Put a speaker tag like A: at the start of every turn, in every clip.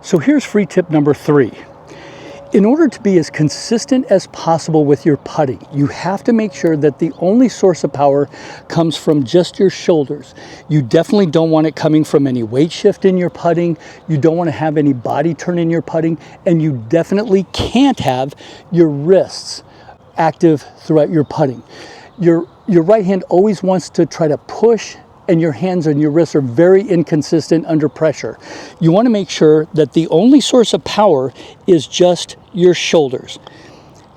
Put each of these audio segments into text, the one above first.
A: So here's free tip number 3. In order to be as consistent as possible with your putting, you have to make sure that the only source of power comes from just your shoulders. You definitely don't want it coming from any weight shift in your putting. You don't want to have any body turn in your putting, and you definitely can't have your wrists active throughout your putting. Your right hand always wants to try to push, and your hands and your wrists are very inconsistent under pressure. You want to make sure that the only source of power is just your shoulders.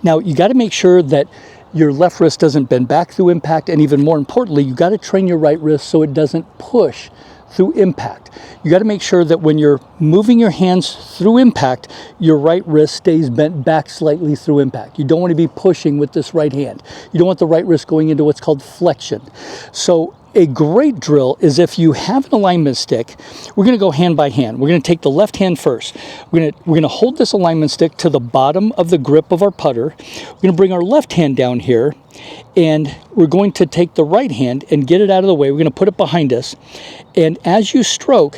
A: Now, you got to make sure that your left wrist doesn't bend back through impact, and even more importantly, you got to train your right wrist so it doesn't push through impact. You got to make sure that when you're moving your hands through impact, your right wrist stays bent back slightly through impact. You don't want to be pushing with this right hand. You don't want the right wrist going into what's called flexion. So a great drill is if you have an alignment stick, we're going to go hand by hand. We're going to take the left hand first. We're going to hold this alignment stick to the bottom of the grip of our putter. We're going to bring our left hand down here, and we're going to take the right hand and get it out of the way. We're going to put it behind us. And as you stroke,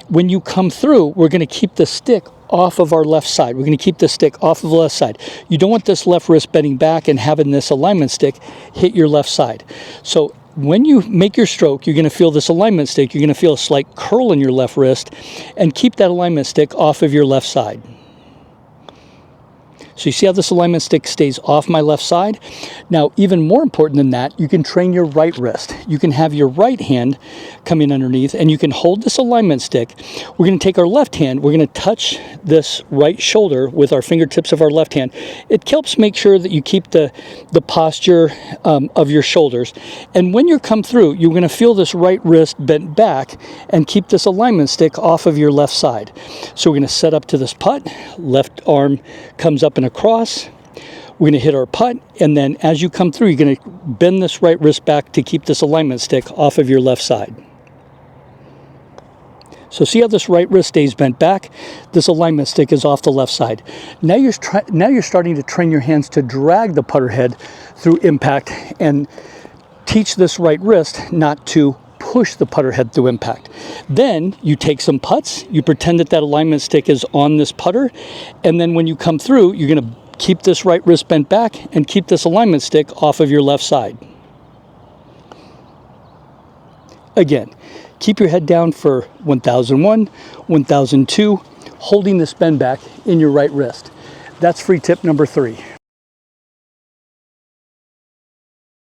A: when you come through, we're going to keep the stick off of our left side. We're going to keep the stick off of the left side. You don't want this left wrist bending back and having this alignment stick hit your left side. So when you make your stroke, you're going to feel this alignment stick. You're going to feel a slight curl in your left wrist, and keep that alignment stick off of your left side. So you see how this alignment stick stays off my left side? Now, even more important than that, you can train your right wrist. You can have your right hand come in underneath, and you can hold this alignment stick. We're going to take our left hand, we're going to touch this right shoulder with our fingertips of our left hand. It helps make sure that you keep the posture of your shoulders. And when you come through, you're going to feel this right wrist bent back and keep this alignment stick off of your left side. So we're going to set up to this putt. Left arm comes up and across. We're going to hit our putt, and then as you come through, you're going to bend this right wrist back to keep this alignment stick off of your left side. So see how this right wrist stays bent back? This alignment stick is off the left side. Now you're starting to train your hands to drag the putter head through impact and teach this right wrist not to push the putter head through impact. Then you take some putts, you pretend that alignment stick is on this putter, and then when you come through, you're going to keep this right wrist bent back and keep this alignment stick off of your left side. Again, keep your head down for 1001, 1002, holding this bend back in your right wrist. That's free tip number 3.